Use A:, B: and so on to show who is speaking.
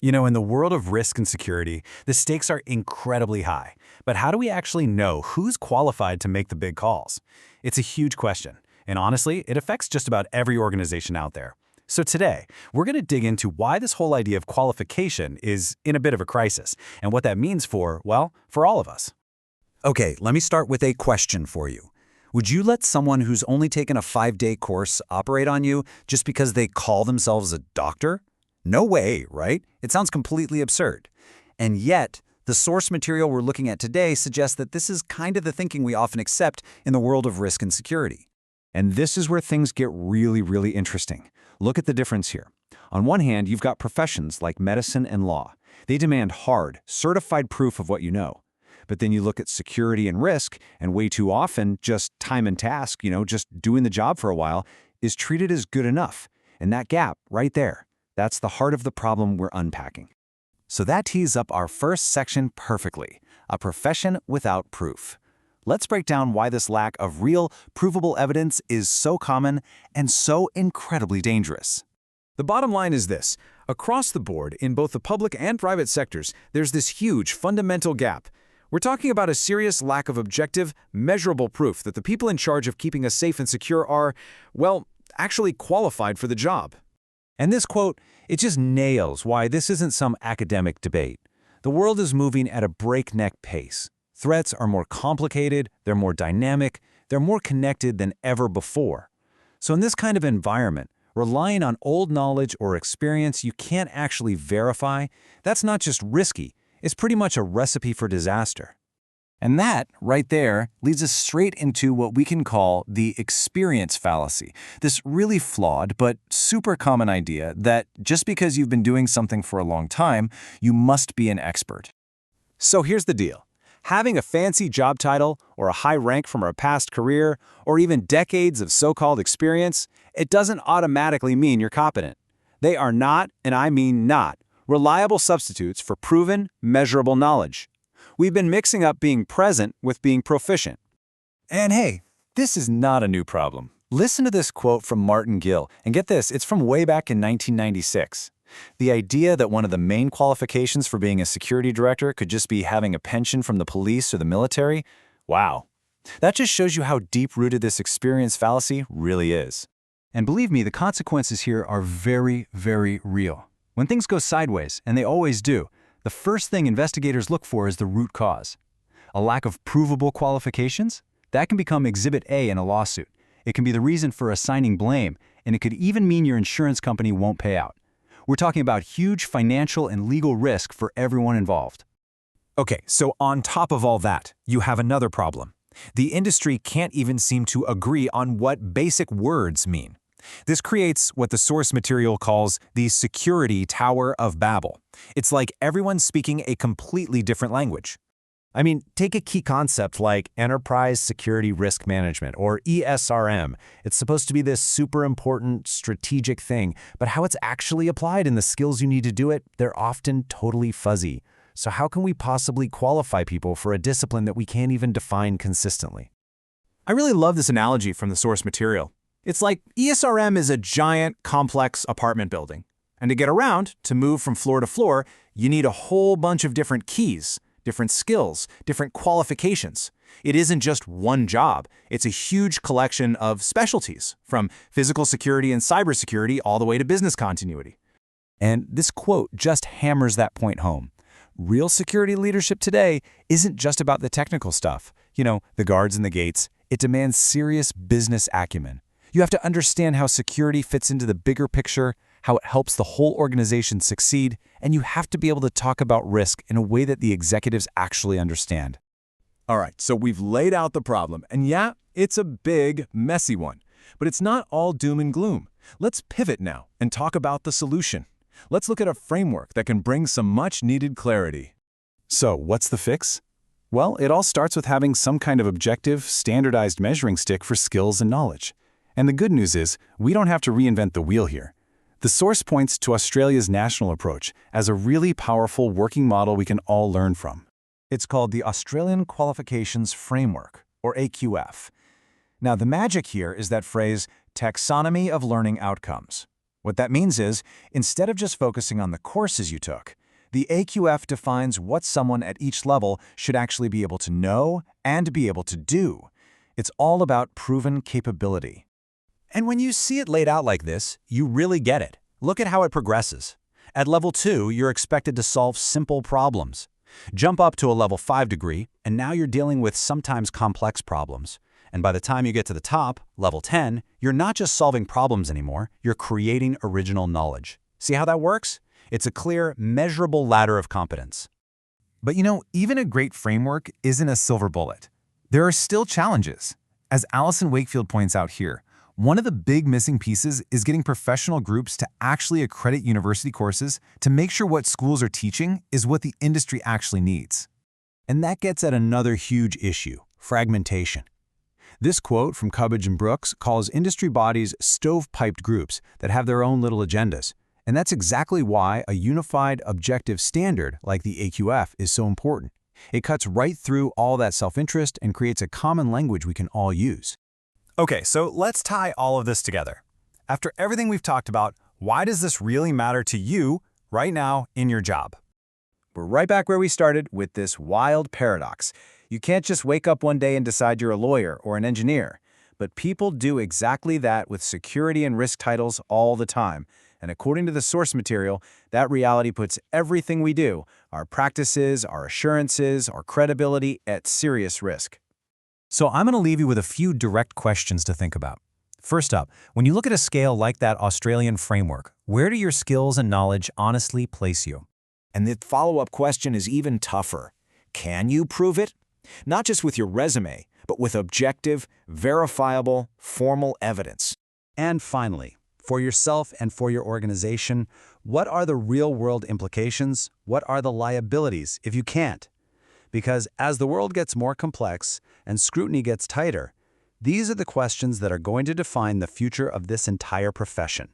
A: You know, in the world of risk and security, the stakes are incredibly high. But how do we actually know who's qualified to make the big calls? It's a huge question, and honestly, it affects just about every organization out there. So today, we're going to dig into why this whole idea of qualification is in a bit of a crisis, and what that means for, well, for all of us.
B: Okay, let me start with a question for you. Would you let someone who's only taken a 5-day course operate on you just because they call themselves a doctor? No way, right? It sounds completely absurd. And yet, the source material we're looking at today suggests that this is kind of the thinking we often accept in the world of risk and security.
C: And this is where things get really interesting. Look at the difference here. On one hand, you've got professions like medicine and law. They demand hard, certified proof of what you know. But then you look at security and risk, and way too often, just time and task, just doing the job for a while, is treated as good enough. And that gap, right there, that's the heart of the problem we're unpacking.
A: So that tees up our first section perfectly, a profession without proof. Let's break down why this lack of real, provable evidence is so common and so incredibly dangerous.
C: The bottom line is this. Across the board, in both the public and private sectors, there's this huge fundamental gap. We're talking about a serious lack of objective, measurable proof that the people in charge of keeping us safe and secure are, well, actually qualified for the job.
A: And this quote, it just nails why this isn't some academic debate. The world is moving at a breakneck pace. Threats are more complicated, they're more dynamic, they're more connected than ever before. So in this kind of environment, relying on old knowledge or experience you can't actually verify, that's not just risky, it's pretty much a recipe for disaster. And that, right there, leads us straight into what we can call the experience fallacy, this really flawed but super common idea that just because you've been doing something for a long time, you must be an expert.
C: So here's the deal. Having a fancy job title, or a high rank from a past career, or even decades of so-called experience, it doesn't automatically mean you're competent. They are not, and I mean not, reliable substitutes for proven, measurable knowledge. We've been mixing up being present with being proficient.
A: And hey, this is not a new problem. Listen to this quote from Martin Gill, and get this, it's from way back in 1996. The idea that one of the main qualifications for being a security director could just be having a pension from the police or the military? Wow. That just shows you how deep-rooted this experience fallacy really is. And believe me, the consequences here are very real. When things go sideways, and they always do, the first thing investigators look for is the root cause. A lack of provable qualifications? That can become Exhibit A in a lawsuit. It can be the reason for assigning blame, and it could even mean your insurance company won't pay out. We're talking about huge financial and legal risk for everyone involved.
C: Okay, so on top of all that, you have another problem. The industry can't even seem to agree on what basic words mean. This creates what the source material calls the security Tower of Babel. It's like everyone's speaking a completely different language. I mean, take a key concept like Enterprise Security Risk Management, or ESRM. It's supposed to be this super important strategic thing, but how it's actually applied and the skills you need to do it, they're often totally fuzzy. So how can we possibly qualify people for a discipline that we can't even define consistently? I really love this analogy from the source material. It's like ESRM is a giant, complex apartment building. And to get around, to move from floor to floor, you need a whole bunch of different keys, different skills, different qualifications. It isn't just one job. It's a huge collection of specialties, from physical security and cybersecurity all the way to business continuity.
A: And this quote just hammers that point home. Real security leadership today isn't just about the technical stuff, the guards and the gates. It demands serious business acumen. You have to understand how security fits into the bigger picture, how it helps the whole organization succeed, and you have to be able to talk about risk in a way that the executives actually understand.
C: All right, so we've laid out the problem, and yeah, it's a big, messy one. But it's not all doom and gloom. Let's pivot now and talk about the solution. Let's look at a framework that can bring some much-needed clarity.
A: So, what's the fix? Well, it all starts with having some kind of objective, standardized measuring stick for skills and knowledge. And the good news is, we don't have to reinvent the wheel here. The source points to Australia's national approach as a really powerful working model we can all learn from. It's called the Australian Qualifications Framework, or AQF. Now, the magic here is that phrase, taxonomy of learning outcomes. What that means is, instead of just focusing on the courses you took, the AQF defines what someone at each level should actually be able to know and be able to do. It's all about proven capability.
B: And when you see it laid out like this, you really get it. Look at how it progresses. At level 2, you're expected to solve simple problems. Jump up to a level 5 degree, and now you're dealing with sometimes complex problems. And by the time you get to the top, level 10, you're not just solving problems anymore, you're creating original knowledge. See how that works? It's a clear, measurable ladder of competence.
C: But even a great framework isn't a silver bullet. There are still challenges. As Alison Wakefield points out here, one of the big missing pieces is getting professional groups to actually accredit university courses to make sure what schools are teaching is what the industry actually needs.
B: And that gets at another huge issue, fragmentation. This quote from Cubbage and Brooks calls industry bodies stovepiped groups that have their own little agendas. And that's exactly why a unified, objective standard like the AQF is so important. It cuts right through all that self-interest and creates a common language we can all use.
C: Okay, so let's tie all of this together. After everything we've talked about, why does this really matter to you right now in your job?
A: We're right back where we started with this wild paradox. You can't just wake up one day and decide you're a lawyer or an engineer. But people do exactly that with security and risk titles all the time. And according to the source material, that reality puts everything we do, our practices, our assurances, our credibility, at serious risk.
C: So I'm going to leave you with a few direct questions to think about. First up, when you look at a scale like that Australian framework, where do your skills and knowledge honestly place you?
A: And the follow-up question is even tougher. Can you prove it? Not just with your resume, but with objective, verifiable, formal evidence.
B: And finally, for yourself and for your organization, what are the real-world implications? What are the liabilities if you can't? Because as the world gets more complex and scrutiny gets tighter, these are the questions that are going to define the future of this entire profession.